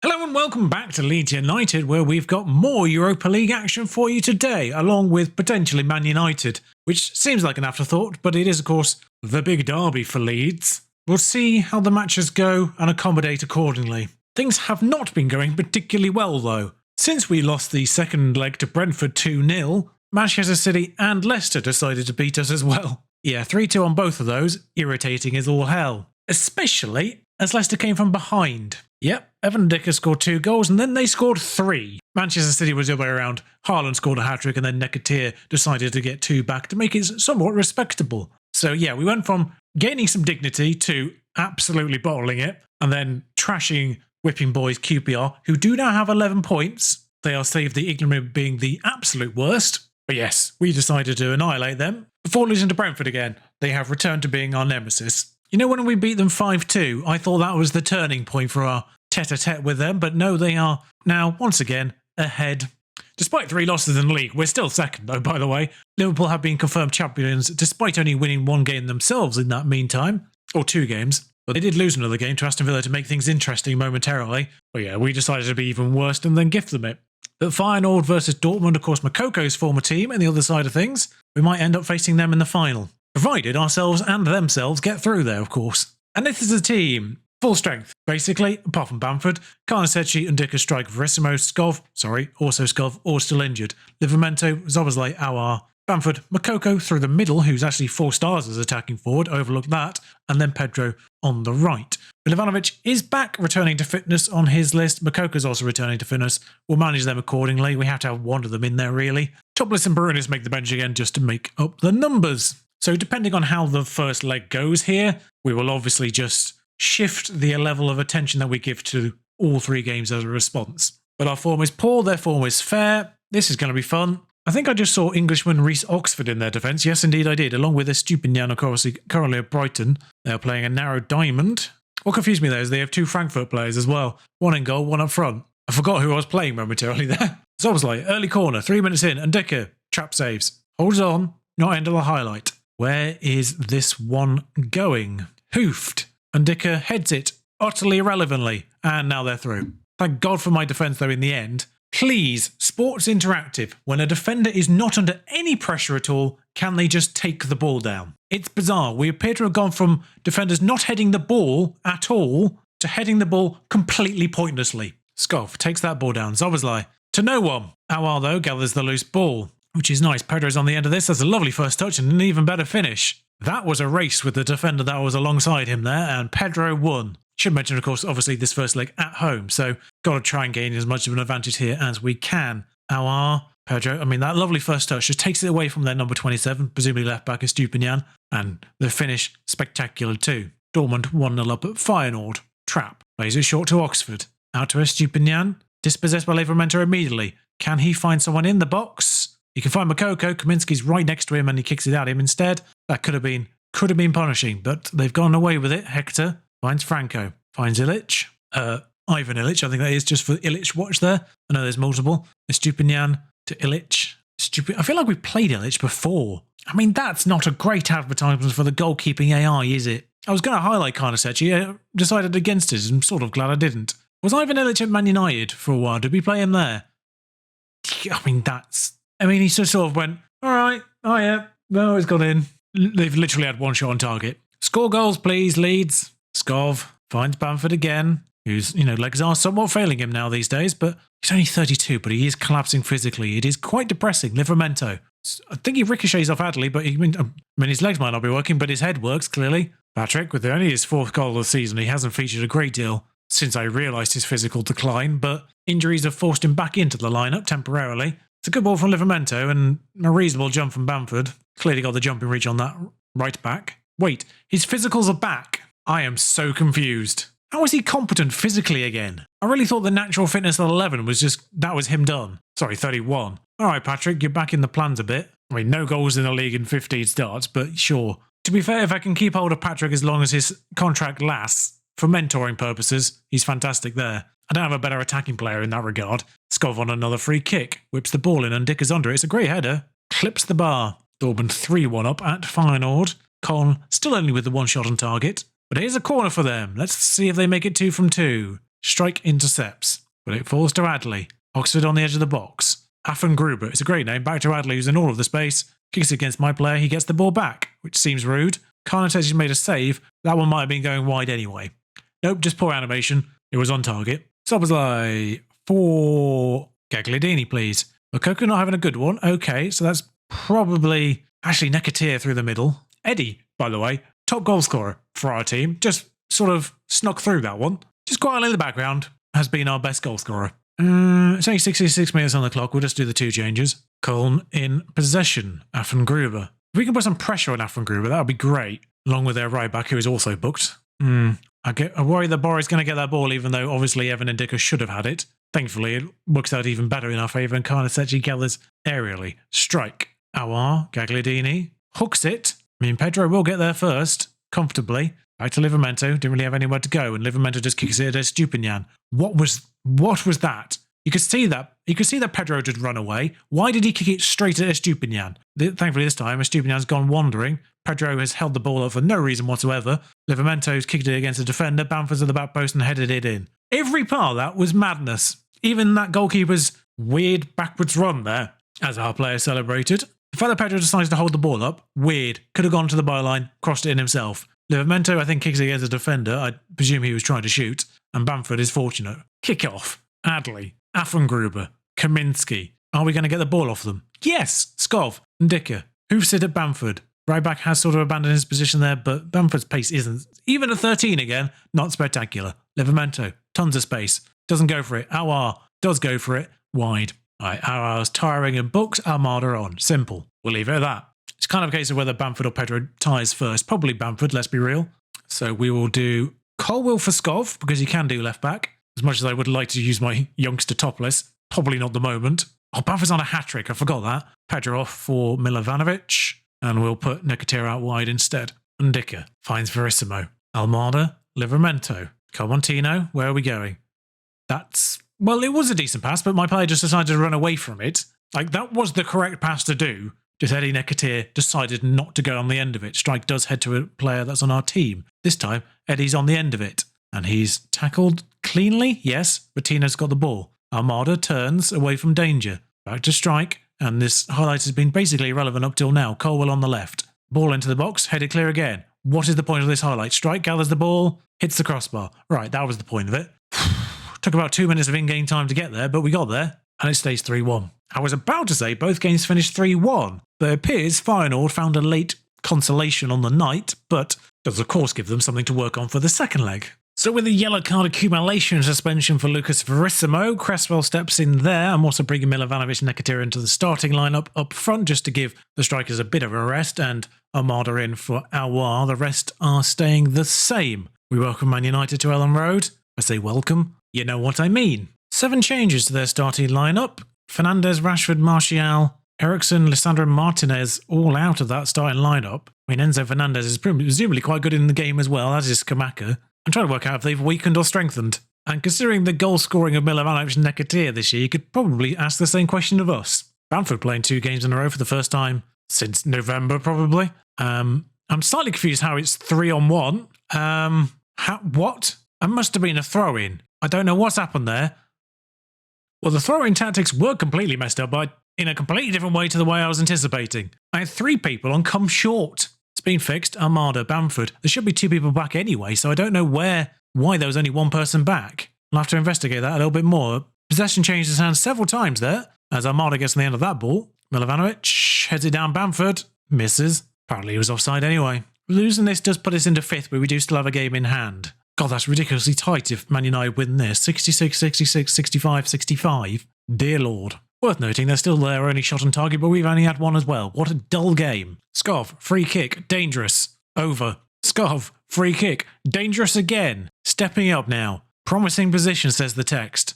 Hello and welcome back to Leeds United, where we've got more Europa League action for you today, along with potentially Man United, which seems like an afterthought, but it is of course the big derby for Leeds. We'll see how the matches go and accommodate accordingly. Things have not been going particularly well though. Since we lost the second leg to Brentford 2-0, Manchester City and Leicester decided to beat us as well. Yeah, 3-2 on both of those, irritating as all hell. Especially as Leicester came from behind. Yep, Evan and Dicker scored 2 goals and then they scored 3. Manchester City was the other way around. Haaland scored a hat-trick and then Nketiah decided to get 2 back to make it somewhat respectable. So yeah, we went from gaining some dignity to absolutely bottling it and then trashing Whipping Boys QPR, who do now have 11 points. They are saved the ignominy of being the absolute worst. But yes, we decided to annihilate them. Before losing to Brentford again, they have returned to being our nemesis. You know, when we beat them 5-2, I thought that was the turning point for our tete-a-tete with them, but no, they are now, once again, ahead. Despite 3 losses in the league, we're still second though, by the way. Liverpool have been confirmed champions despite only winning 1 game themselves in that meantime, or 2 games. But they did lose another game to Aston Villa to make things interesting momentarily. But yeah, we decided to be even worse and then gift them it. But Feyenoord versus Dortmund, of course, Mokoko's former team, and the other side of things, we might end up facing them in the final. Provided ourselves and themselves get through there, of course. And this is a team, full strength, basically, apart from Bamford. Karnasechi and Dicker striker Verissimo, Skov, all still injured. Livramento, Zoboslai, Aouar, Bamford, Mokoko through the middle, who's actually 4 stars as attacking forward, overlooked that, and then Pedro on the right. Milivanovic is back, returning to fitness on his list. Mokoko's also returning to fitness. We'll manage them accordingly. We have to have one of them in there, really. Topless and Brunis make the bench again just to make up the numbers. So depending on how the first leg goes here, we will obviously just shift the level of attention that we give to all 3 games as a response. But our form is poor, their form is fair. This is going to be fun. I think I just saw Englishman Reece Oxford in their defence. Yes, indeed I did, along with Estupinian currently at Brighton. They are playing a narrow diamond. What confused me though is they have 2 Frankfurt players as well. 1 in goal, 1 up front. I forgot who I was playing momentarily there. So I was like, early corner, 3 minutes in, and Dicker, trap saves. Holds on, not end of the highlight. Where is this one going? Hoofed. And Dicker heads it, utterly irrelevantly. And now they're through. Thank God for my defence though in the end. Please, Sports Interactive, when a defender is not under any pressure at all, can they just take the ball down? It's bizarre. We appear to have gone from defenders not heading the ball at all to heading the ball completely pointlessly. Skov takes that ball down. Zoboslai to no one. Aouar, though, gathers the loose ball, which is nice. Pedro's on the end of this. That's a lovely first touch and an even better finish. That was a race with the defender that was alongside him there, and Pedro won. Should mention, of course, obviously this first leg at home, so got to try and gain as much of an advantage here as we can. Aouar, Pedro, that lovely first touch just takes it away from their number 27, presumably left back Estupinian, and the finish spectacular too. Dortmund 1-0 up at Feyenoord. Trap. Plays it short to Oxford. Out to Estupinian. Dispossessed by Livramento immediately. Can he find someone in the box? He can find Mokoko. Kaminsky's right next to him and he kicks it at him instead. That could have been punishing, but they've gone away with it. Hector finds Franco. Finds Ilic. Ivan Ilic, I think that is just for Ilic watch there. I know there's multiple. Estupinian to Ilic. I feel like we've played Ilic before. That's not a great advertisement for the goalkeeping AI, is it? I was going to highlight Karnasechi. I decided against it. I'm sort of glad I didn't. Was Ivan Ilic at Man United for a while? Did we play him there? He just sort of went, all right, oh yeah, no, it's gone in. They've literally had 1 shot on target. Score goals, please, Leeds. Skov finds Bamford again, whose legs are somewhat failing him now these days, but he's only 32, but he is collapsing physically. It is quite depressing. Livramento. I think he ricochets off Adley, but his legs might not be working, but his head works, clearly. Patrick, with only his 4th goal of the season, he hasn't featured a great deal since I realised his physical decline, but injuries have forced him back into the lineup temporarily. It's a good ball from Livramento and a reasonable jump from Bamford. Clearly got the jumping reach on that right back. Wait, his physicals are back. I am so confused. How is he competent physically again? I really thought the natural fitness at 11 was that was him done. Sorry, 31. All right, Patrick, you're back in the plans a bit. No goals in the league in 15 starts, but sure. To be fair, if I can keep hold of Patrick as long as his contract lasts, for mentoring purposes, he's fantastic there. I don't have a better attacking player in that regard. Skov on another free kick. Whips the ball in and Dicker's under it. It's a great header. Clips the bar. Dortmund 3-1 up at Feyenoord. Koln still only with the 1 shot on target. But here's a corner for them. Let's see if they make it 2 from 2. Strike intercepts, but it falls to Adley. Oxford on the edge of the box. Affengruber, it's a great name, back to Adley, who's in all of the space. Kicks it against my player, he gets the ball back, which seems rude. Carnot's made a save, that one might have been going wide anyway. Nope, just poor animation, it was on target. Szoboszlai for Gagliardini, please. Lukaku not having a good one, okay, so that's probably actually Nketiah through the middle. Eddie, by the way, top goal scorer for our team, just sort of snuck through that one. Just quietly in the background, has been our best goal scorer. It's only 66 minutes on the clock, we'll just do the 2 changes. Koln in possession, Affengruber. If we can put some pressure on Affengruber, that would be great, along with their right back who is also booked. I worry that Borre's going to get that ball, even though obviously Evan and Dicker should have had it. Thankfully, it works out even better in our favour, and Carnot's gathers aerially. Strike. Aouar, Gagliardini, hooks it. I mean, Pedro will get there first, comfortably. Back to Livramento, didn't really have anywhere to go, and Livramento just kicks it at Estupinian. What was that? You could see that Pedro did run away. Why did he kick it straight at Estupinian? Thankfully this time, Estupinian's gone wandering. Pedro has held the ball up for no reason whatsoever. Livramento's kicked it against a defender, Bamford's at the back post and headed it in. Every part of that was madness. Even that goalkeeper's weird backwards run there, as our player celebrated. The fact that Pedro decided to hold the ball up, weird. Could have gone to the byline, crossed it in himself. Livramento, I think, kicks it against a defender. I presume he was trying to shoot. And Bamford is fortunate. Kick off. Adley. Affengruber. Kaminski. Are we going to get the ball off them? Yes! Skov. And Dicker. Hoofs it at Bamford. Right back has sort of abandoned his position there, but Bamford's pace isn't. Even at 13 again, not spectacular. Livramento. Tons of space. Doesn't go for it. Aouar does go for it. Wide. Alright, Aouar's tiring and books. Armada on. Simple. We'll leave it at that. It's kind of a case of whether Bamford or Pedro ties first. Probably Bamford, let's be real. So we will do Colwill for Skov, because he can do left back. As much as I would like to use my youngster topless, probably not the moment. Oh, Bamford's on a hat-trick, I forgot that. Pedro off for Milovanovic, and we'll put Nketiah out wide instead. Ndicka finds Verissimo. Almada, Livramento. Comontino, where are we going? Well, it was a decent pass, but my player just decided to run away from it. Like, that was the correct pass to do. Just Eddie Nketiah decided not to go on the end of it. Strike does head to a player that's on our team. This time, Eddie's on the end of it. And he's tackled cleanly, yes, but Tino's got the ball. Armada turns away from danger. Back to Strike, and this highlight has been basically irrelevant up till now. Colwill on the left. Ball into the box, headed clear again. What is the point of this highlight? Strike gathers the ball, hits the crossbar. Right, that was the point of it. Took about 2 minutes of in-game time to get there, but we got there, and it stays 3-1. I was about to say both games finished 3-1, but it appears Feyenoord found a late consolation on the night, but does of course give them something to work on for the second leg. So with a yellow card accumulation suspension for Lucas Verissimo, Cresswell steps in there. I'm also bringing Milovanovic and Nketiah into the starting lineup up front just to give the strikers a bit of a rest, and Armada in for Aouar. The rest are staying the same. We welcome Man United to Ellen Road. I say welcome, you know what I mean. 7 changes to their starting lineup. Fernandes, Rashford, Martial, Eriksson, Lisandro Martinez all out of that starting lineup. I mean, Enzo Fernandez is presumably quite good in the game as well, as is Skamaka. I'm trying to work out if they've weakened or strengthened. And considering the goal scoring of Milovanovic and Nketiah this year, you could probably ask the same question of us. Bamford playing 2 games in a row for the first time since November, probably. I'm slightly confused how it's 3-on-1. What? It must have been a throw-in. I don't know what's happened there. Well, the throw-in tactics were completely messed up in a completely different way to the way I was anticipating. I had 3 people on come short. It's been fixed. Armada, Bamford. There should be 2 people back anyway, so I don't know why there was only 1 person back. I'll have to investigate that a little bit more. Possession changed his hands several times there, as Armada gets on the end of that ball. Milovanovic heads it down Bamford. Misses. Apparently he was offside anyway. Losing this does put us into 5th, but we do still have a game in hand. God, that's ridiculously tight if Man United win this. 66, 66, 65, 65. Dear Lord. Worth noting, they're still their only shot on target, but we've only had 1 as well. What a dull game. Skov, free kick, dangerous. Over. Skov, free kick, dangerous again. Stepping up now. Promising position, says the text.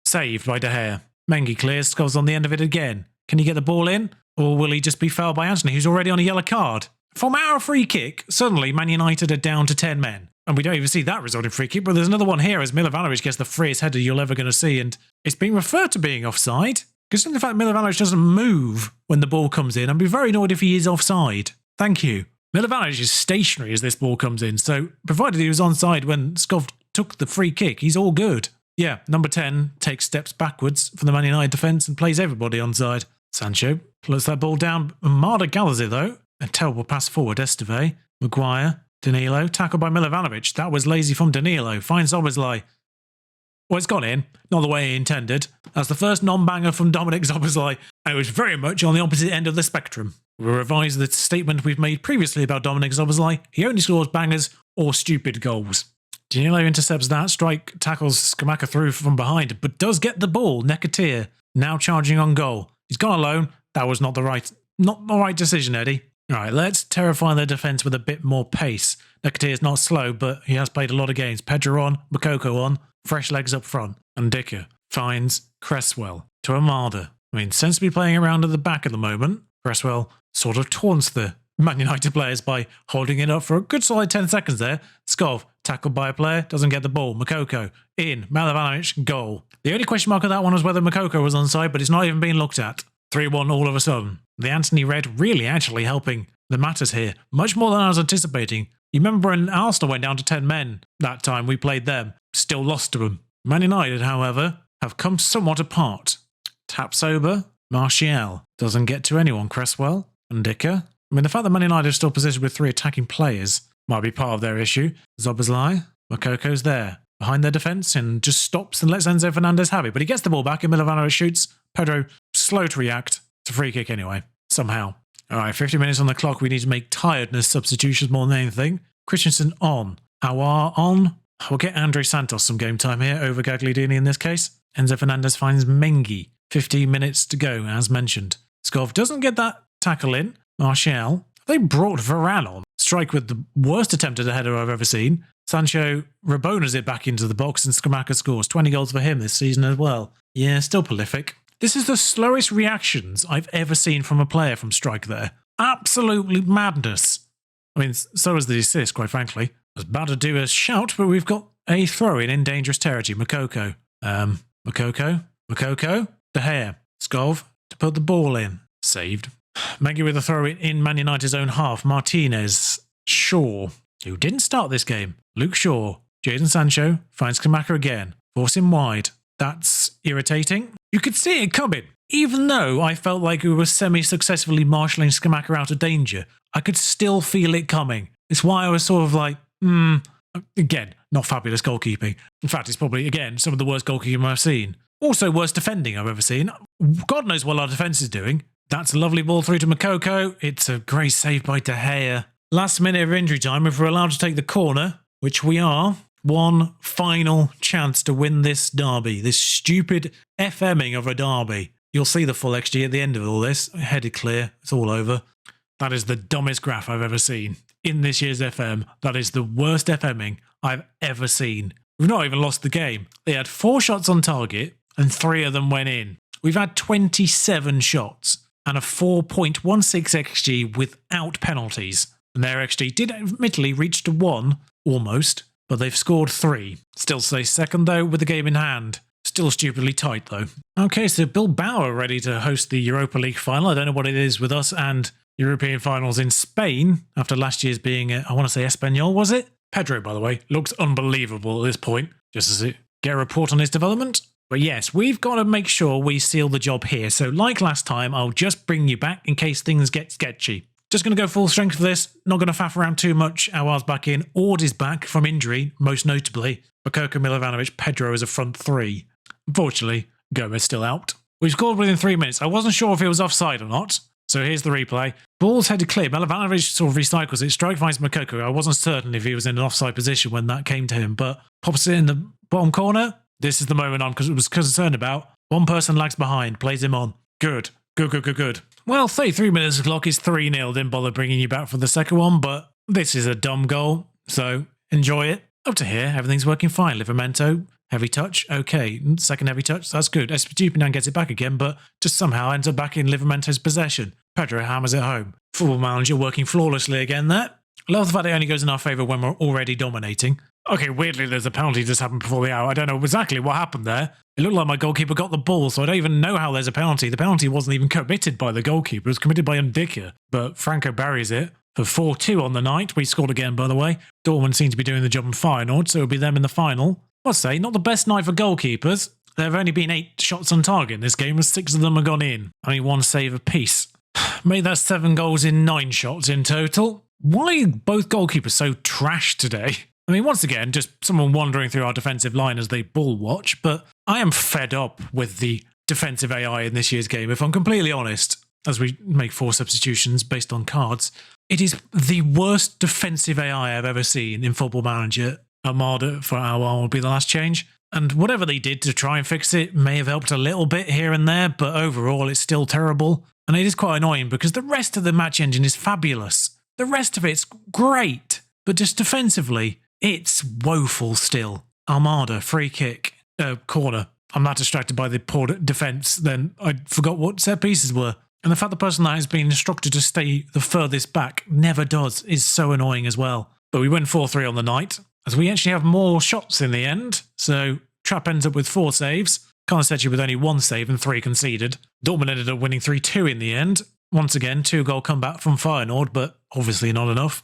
Saved by De Gea. Mengi clears, Skov's on the end of it again. Can he get the ball in? Or will he just be fouled by Anthony, who's already on a yellow card? From our free kick, suddenly Man United are down to 10 men. And we don't even see that resulting free kick, but there's another one here as Milovanovic gets the freest header you're ever going to see, and it's being referred to being offside. Considering the fact Milovanovic doesn't move when the ball comes in, I'd be very annoyed if he is offside. Thank you. Milovanovic is stationary as this ball comes in, so provided he was onside when Skov took the free kick. He's all good. Yeah, number 10 takes steps backwards for the Man United defence and plays everybody onside. Sancho floats that ball down. Marda Gallazzi, though. A terrible pass forward. Esteve, Maguire, Danilo. Tackled by Milovanovic. That was lazy from Danilo. Finds Szoboszlai. Well, it's gone in. Not the way he intended. That's the first non-banger from Dominik Szoboszlai, and it was very much on the opposite end of the spectrum. We revise the statement we've made previously about Dominik Szoboszlai. He only scores bangers or stupid goals. Danilo intercepts that. Strike tackles Skamaka through from behind, but does get the ball. Nekatir now charging on goal. He's gone alone. That was not the right decision, Eddie. All right, let's terrify their defence with a bit more pace. Nekatir's not slow, but he has played a lot of games. Pedro on, Moukoko on, fresh legs up front. And Dicker finds Cresswell to Amada. I mean, sensibly playing around at the back at the moment. Cresswell sort of taunts the Man United players by holding it up for a good solid 10 seconds there. Skov, tackled by a player, doesn't get the ball. Moukoko, in. Milovanovic, goal. The only question mark of that one was whether Moukoko was onside, but it's not even being looked at. 3-1 all of a sudden. The Anthony Red really actually helping the matters here, much more than I was anticipating. You remember when Arsenal went down to 10 men that time we played them, still lost to them. Man United, however, have come somewhat apart. Tapsoba, Martial, doesn't get to anyone. Cresswell, and Dicker. I mean, the fact that Man United are still positioned with 3 attacking players might be part of their issue. Szoboszlai, Mokoko's there, behind their defence, and just stops and lets Enzo Fernandez have it. But he gets the ball back, and Milovanovic shoots. Pedro, slow to react. It's a free kick anyway, somehow. All right, 50 minutes on the clock. We need to make tiredness substitutions more than anything. Christensen on. Awar on. We'll get Andre Santos some game time here over Gagliardini in this case. Enzo Fernandez finds Mengi. 15 minutes to go, as mentioned. Skov doesn't get that tackle in. Martial. They brought Varane on. Strike with the worst attempt at a header I've ever seen. Sancho Rabonas it back into the box and Skamaka scores. 20 goals for him this season as well. Yeah, still prolific. This is the slowest reactions I've ever seen from a player from Strike there. Absolutely madness. I mean, so is the assist, quite frankly. I was about to do a shout, but we've got a throw-in in dangerous territory. Moukoko. Moukoko. De Gea. Skov to put the ball in. Saved. Mengi with a throw-in in Man United's own half. Martinez. Shaw, who didn't start this game. Luke Shaw. Jadon Sancho finds Skamaka again. Force him wide. That's irritating. You could see it coming. Even though I felt like we were semi-successfully marshalling Skamaka out of danger, I could still feel it coming. It's why I was sort of like, again, not fabulous goalkeeping. In fact, it's probably, again, some of the worst goalkeeping I've seen. Also, worst defending I've ever seen. God knows what our defence is doing. That's a lovely ball through to Moukoko. It's a great save by De Gea. Last minute of injury time, if we're allowed to take the corner, which we are, one final chance to win this derby. This stupid FMing of a derby. You'll see the full XG at the end of all this. Headed clear. It's all over. That is the dumbest graph I've ever seen. In this year's FM, that is the worst FMing I've ever seen. We've not even lost the game. They had 4 shots on target and 3 of them went in. We've had 27 shots and a 4.16 XG without penalties. And their XG did admittedly reach to 1, almost, but they've scored 3. Still stay second though with the game in hand. Still stupidly tight though. Okay, so Bilbao are ready to host the Europa League final. I don't know what it is with us and European finals in Spain after last year's being, I want to say Espanyol, was it? Pedro, by the way, looks unbelievable at this point, just as it get a report on his development. But yes, we've got to make sure we seal the job here. So like last time, I'll just bring you back in case things get sketchy. Just going to go full strength for this. Not going to faff around too much. Aouar's back in. Ord is back from injury, most notably. Moukoko, Milovanovic, Pedro as a front 3. Unfortunately, Gomez still out. We scored within 3 minutes. I wasn't sure if it was offside or not. So here's the replay. Ball's headed clear. Milovanovic sort of recycles it. Strike finds Moukoko. I wasn't certain if he was in an offside position when that came to him, but pops it in the bottom corner. This is the moment I was concerned about. One person lags behind. Plays him on. Good. Good. Well, 33 minutes of clock is 3-0. Didn't bother bringing you back for the second one, but this is a dumb goal. So enjoy it. Up to here, everything's working fine. Livramento, heavy touch. Okay, second heavy touch. That's good. Estupiñán gets it back again, but just somehow ends up back in Livramento's possession. Pedro hammers it home. Football Manager working flawlessly again there. Love the fact it only goes in our favour when we're already dominating. Okay, weirdly, there's a penalty just happened before the hour. I don't know exactly what happened there. It looked like my goalkeeper got the ball, so I don't even know how there's a penalty. The penalty wasn't even committed by the goalkeeper. It was committed by Ndicka, but Franco buries it. for 4-2 on the night. We scored again, by the way. Dortmund seem to be doing the job in Feyenoord, so it'll be them in the final. I'd say not the best night for goalkeepers. There have only been 8 shots on target in this game, and 6 of them have gone in. Only 1 save apiece. Made that 7 goals in 9 shots in total. Why are both goalkeepers so trash today? I mean, once again, just someone wandering through our defensive line as they ball watch, but I am fed up with the defensive AI in this year's game, if I'm completely honest, as we make 4 substitutions based on cards. It is the worst defensive AI I've ever seen in Football Manager. Armada for Aouar will be the last change. And whatever they did to try and fix it may have helped a little bit here and there, but overall it's still terrible. And it is quite annoying because the rest of the match engine is fabulous. The rest of it's great, but just defensively, it's woeful still. Armada, free kick, corner. I'm that distracted by the poor defence, then I forgot what set pieces were. And the fact the person that has been instructed to stay the furthest back never does is so annoying as well. But we win 4-3 on the night, as we actually have more shots in the end. So Trapp ends up with 4 saves, Karnaseci with only 1 save and 3 conceded. Dortmund ended up winning 3-2 in the end. Once again, 2-goal comeback from Feyenoord, but obviously not enough.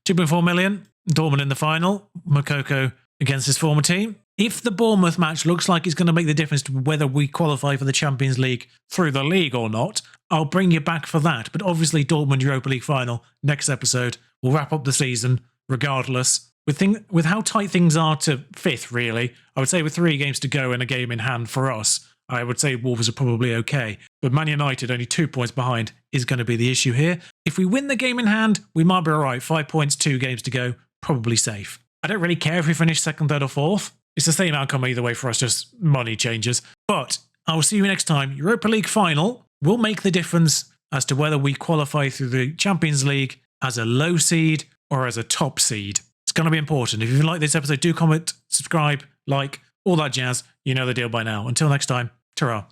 2.4 million, Dortmund in the final, Moukoko against his former team. If the Bournemouth match looks like it's going to make the difference to whether we qualify for the Champions League through the league or not, I'll bring you back for that. But obviously Dortmund Europa League final, next episode, we'll wrap up the season regardless. With how tight things are to 5th, really, I would say with 3 games to go and a game in hand for us, I would say Wolves are probably okay. But Man United, only 2 points behind, is going to be the issue here. If we win the game in hand, we might be alright. 5 points, 2 games to go, probably safe. I don't really care if we finish 2nd, 3rd or 4th. It's the same outcome either way for us, just money changes. But I will see you next time. Europa League final will make the difference as to whether we qualify through the Champions League as a low seed or as a top seed. It's going to be important. If you like this episode, do comment, subscribe, like, all that jazz. You know the deal by now. Until next time, ta-ra.